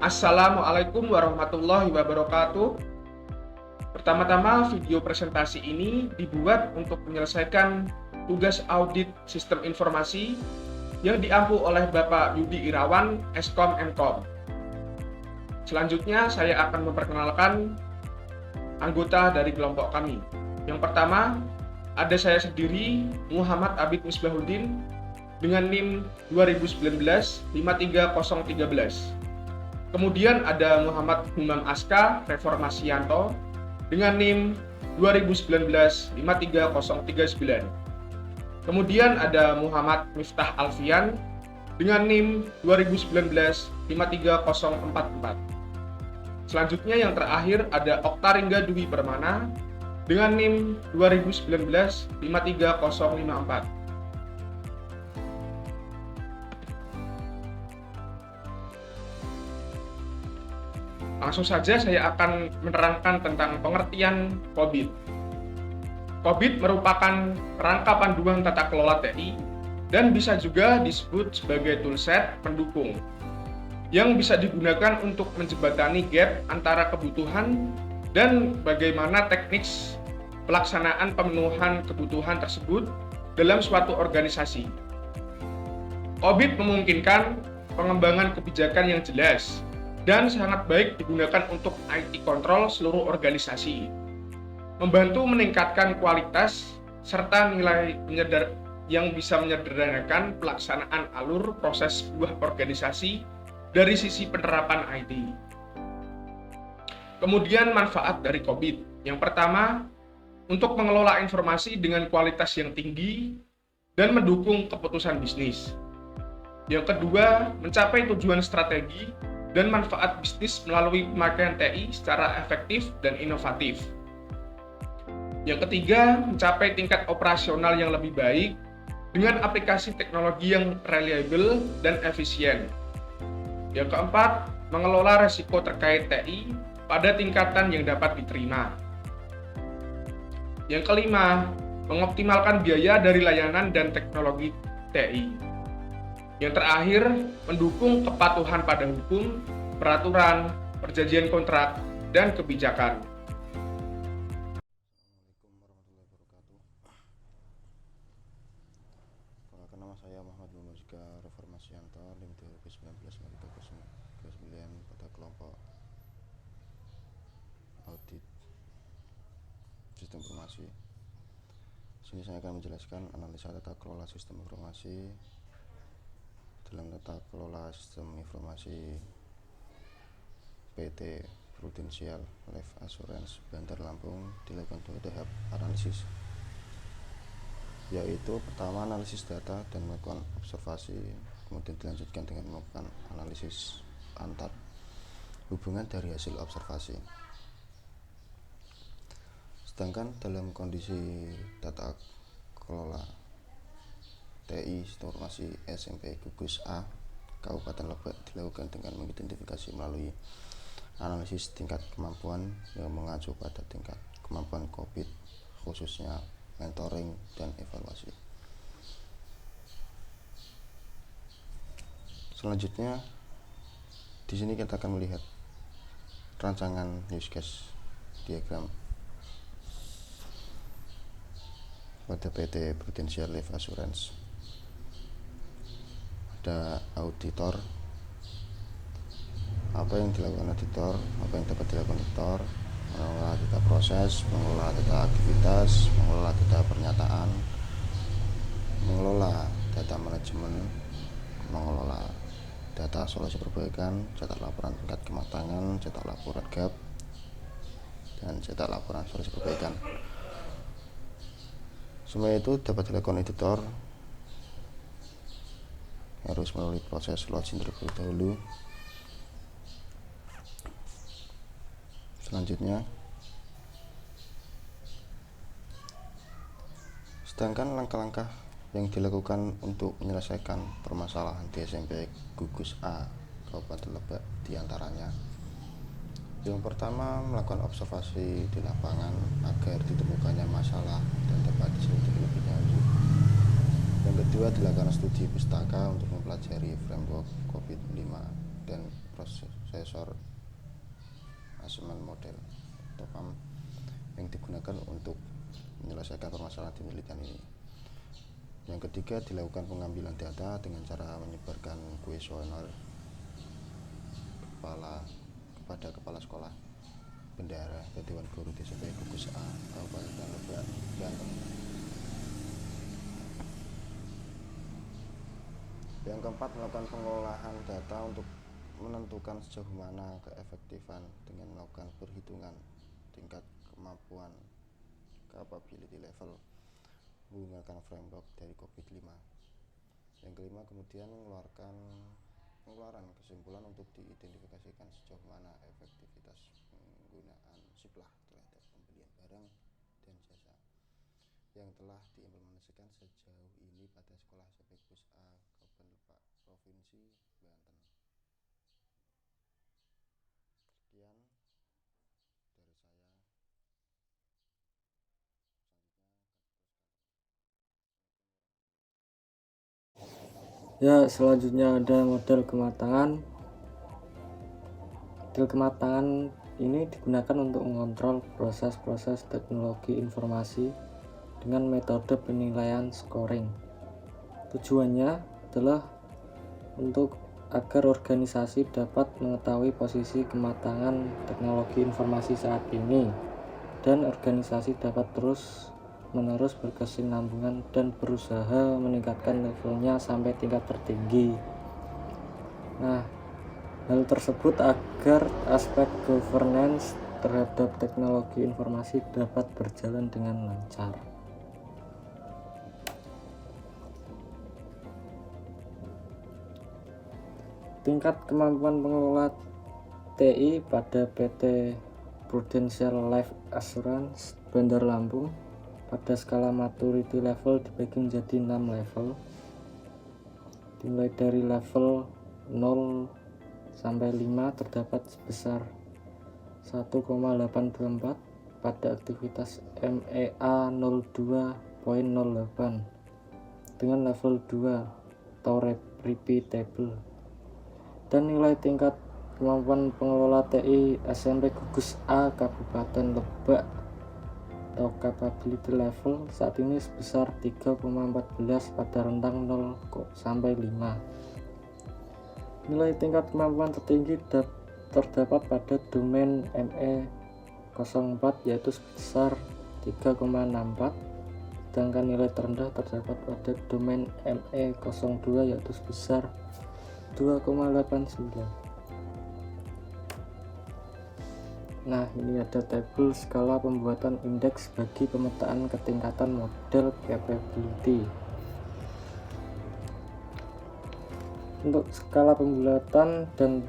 Assalamualaikum warahmatullahi wabarakatuh. Pertama-tama, video presentasi ini dibuat untuk menyelesaikan tugas audit sistem informasi yang diampu oleh Bapak Yudi Irawan, Eskom Enkom. Selanjutnya, saya akan memperkenalkan anggota dari kelompok kami. Yang pertama, ada saya sendiri, Muhammad Abid Misbahuddin, dengan NIM 2019-53013. Kemudian ada Muhammad Humam Aska Reformasianto dengan NIM 2019-53039. Kemudian ada Muhammad Miftah Alfian dengan NIM 2019-53044. Selanjutnya yang terakhir ada Oktaringga Dwi Permana dengan NIM 2019-53054. Langsung saja saya akan menerangkan tentang pengertian COVID. COVID merupakan kerangka panduan tata kelola TI dan bisa juga disebut sebagai toolset pendukung yang bisa digunakan untuk menjembatani gap antara kebutuhan dan bagaimana teknik pelaksanaan pemenuhan kebutuhan tersebut dalam suatu organisasi. COVID memungkinkan pengembangan kebijakan yang jelas dan sangat baik digunakan untuk IT control seluruh organisasi, membantu meningkatkan kualitas serta nilai yang bisa menyederhanakan pelaksanaan alur proses sebuah organisasi dari sisi penerapan IT. Kemudian manfaat dari COVID. Yang pertama, untuk mengelola informasi dengan kualitas yang tinggi dan mendukung keputusan bisnis. Yang kedua, mencapai tujuan strategi dan manfaat bisnis melalui pemakaian TI secara efektif dan inovatif. Yang ketiga, mencapai tingkat operasional yang lebih baik dengan aplikasi teknologi yang reliable dan efisien. Yang keempat, mengelola risiko terkait TI pada tingkatan yang dapat diterima. Yang kelima, mengoptimalkan biaya dari layanan dan teknologi TI. Yang terakhir, mendukung kepatuhan pada hukum, peraturan, perjanjian kontrak, dan kebijakan. Assalamualaikum warahmatullahi wabarakatuh. Perkenalkan, nama saya Muhammad Mumazika Reformasianto, NIM 2019-53039 pada kelompok audit sistem informasi. Di sini saya akan menjelaskan analisa tata kelola sistem informasi. Dalam tata kelola sistem informasi PT Prudential Life Assurance Bandar Lampung dilakukan 2 tahap analisis, yaitu pertama analisis data dan melakukan observasi, kemudian dilanjutkan dengan melakukan analisis antar hubungan dari hasil observasi. Sedangkan dalam kondisi tata kelola TI Sistem Informasi SMP Gugus A Kabupaten Lebak dilakukan dengan mengidentifikasi melalui analisis tingkat kemampuan yang mengacu pada tingkat kemampuan COVID, khususnya mentoring dan evaluasi. Selanjutnya, di sini kita akan melihat rancangan use case diagram pada PT Prudential Life Assurance. Ada auditor, apa yang dilakukan auditor, apa yang dapat dilakukan auditor: mengelola data proses, mengelola data aktivitas, mengelola data pernyataan, mengelola data manajemen, mengelola data solusi perbaikan, cetak laporan tingkat kematangan, cetak laporan gap, dan cetak laporan solusi perbaikan. Semua itu dapat dilakukan auditor harus melalui proses login terlebih dahulu. Selanjutnya, sedangkan langkah-langkah yang dilakukan untuk menyelesaikan permasalahan di SMP Gugus A Kabupaten Lebak diantaranya: yang pertama, melakukan observasi di lapangan agar ditemukannya masalah dan dapat diselidiki lebih lanjut. Yang kedua, dilakukan studi pustaka untuk mempelajari framework COVID-5 dan proses prosesor assessment model atau PAM yang digunakan untuk menyelesaikan permasalahan di penelitian ini. Yang ketiga, dilakukan pengambilan data dengan cara menyebarkan kuesioner kepada kepala sekolah, bendahara, dan dewan guru di SMP Gugus A, Kabupaten Lebak, Banten. Yang keempat, melakukan pengolahan data untuk menentukan sejauh mana keefektifan dengan melakukan perhitungan tingkat kemampuan capability level menggunakan framework dari COVID-5. Yang kelima, kemudian pengeluaran kesimpulan untuk diidentifikasikan sejauh mana efektivitas penggunaan SIPLAH terhadap pembelian barang dan jasa yang telah diimplementasikan sejauh ini pada sekolah SMP Gugus A, Kabupaten Lebak, Provinsi Banten. Sekian dari saya. Ya, selanjutnya ada model kematangan. Model kematangan ini digunakan untuk mengontrol proses-proses teknologi informasi dengan metode penilaian scoring. Tujuannya adalah untuk agar organisasi dapat mengetahui posisi kematangan teknologi informasi saat ini dan organisasi dapat terus-menerus berkesinambungan dan berusaha meningkatkan levelnya sampai tingkat tertinggi. Nah, hal tersebut agar aspek governance terhadap teknologi informasi dapat berjalan dengan lancar. Tingkat kemampuan pengelola TI pada PT Prudential Life Assurance Bandar Lampung pada skala maturity level dibagi menjadi 6 level, dimulai dari level 0 sampai 5 terdapat sebesar 1,824 pada aktivitas MEA 02.08 dengan level 2 atau repeatable, dan nilai tingkat kemampuan pengelola TI SMP Gugus A Kabupaten Lebak atau capability level saat ini sebesar 3,14 pada rentang 0 sampai 5. Nilai tingkat kemampuan tertinggi terdapat pada domain ME04 yaitu sebesar 3,64, sedangkan nilai terendah terdapat pada domain ME02 yaitu sebesar 2,89. Nah, ini ada tabel skala pembuatan indeks bagi pemetaan ketingkatan model capability. Untuk skala pembuatan dan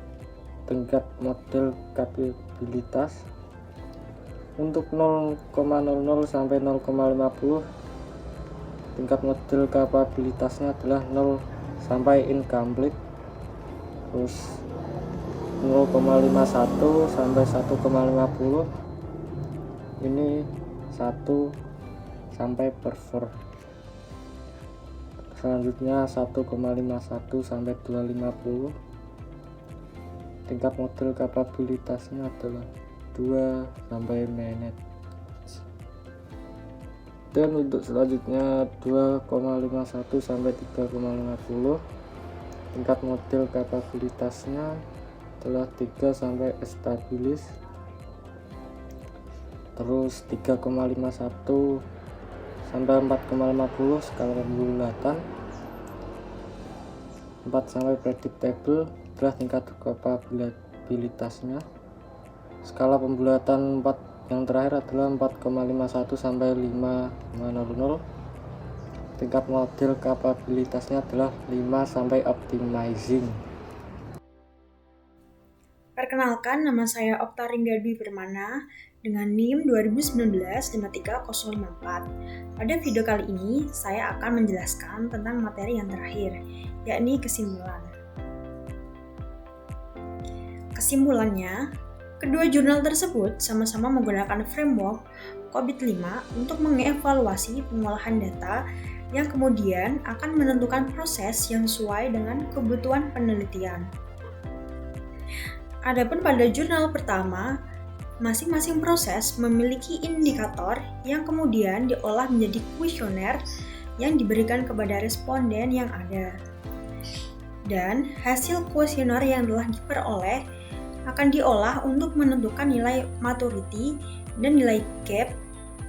tingkat model kapabilitas, untuk 0,00 sampai 0,50 tingkat model kapabilitasnya adalah 0 sampai incomplete, terus 0,51 sampai 1,50 ini 1 sampai perform. Selanjutnya 1,51 sampai 250 tingkat model kapabilitasnya adalah 2 sampai manage. Dan untuk selanjutnya 2,51 sampai 3,50 tingkat model kapabilitasnya adalah 3 sampai stabilis, terus 3,51 sampai 4,50 skala pembulatan, 4 sampai predictable adalah tingkat kapabilitasnya. Skala pembulatan 4 yang terakhir adalah 4,51 sampai 5,00. Tingkat model kapabilitasnya adalah 5 sampai optimizing. Perkenalkan, nama saya Oktaringga Dwi Permana dengan NIM 2019-53054. Pada video kali ini, saya akan menjelaskan tentang materi yang terakhir, yakni kesimpulan. Kesimpulannya, kedua jurnal tersebut sama-sama menggunakan framework COVID-5 untuk mengevaluasi pengolahan data yang kemudian akan menentukan proses yang sesuai dengan kebutuhan penelitian. Adapun pada jurnal pertama, masing-masing proses memiliki indikator yang kemudian diolah menjadi kuesioner yang diberikan kepada responden yang ada. Dan hasil kuesioner yang telah diperoleh akan diolah untuk menentukan nilai maturity dan nilai gap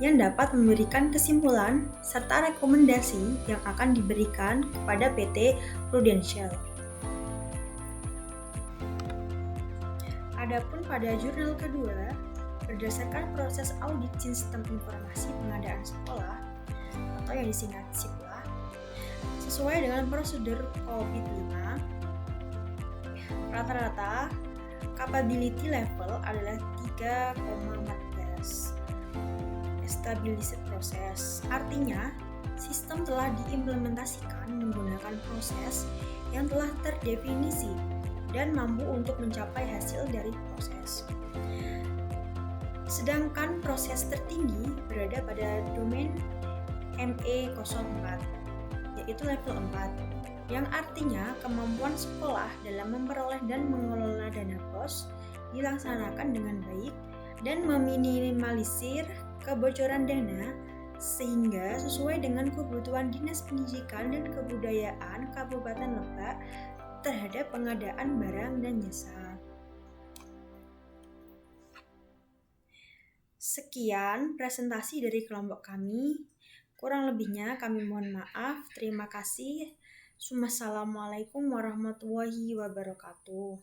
yang dapat memberikan kesimpulan serta rekomendasi yang akan diberikan kepada PT Prudential. Adapun pada jurnal kedua, berdasarkan proses audit sistem informasi pengadaan sekolah atau yang disingkat SIPLA, sesuai dengan prosedur COVID-5, rata-rata capability level adalah 3,14. Stabilisir proses, artinya sistem telah diimplementasikan menggunakan proses yang telah terdefinisi dan mampu untuk mencapai hasil dari proses. Sedangkan proses tertinggi berada pada domain ME04, yaitu level 4, yang artinya kemampuan sekolah dalam memperoleh dan mengelola dana BOS dilaksanakan dengan baik dan meminimalisir kebocoran dana sehingga sesuai dengan kebutuhan Dinas Pendidikan dan Kebudayaan Kabupaten Lebak terhadap pengadaan barang dan jasa. Sekian presentasi dari kelompok kami. Kurang lebihnya kami mohon maaf. Terima kasih. Wassalamualaikum warahmatullahi wabarakatuh.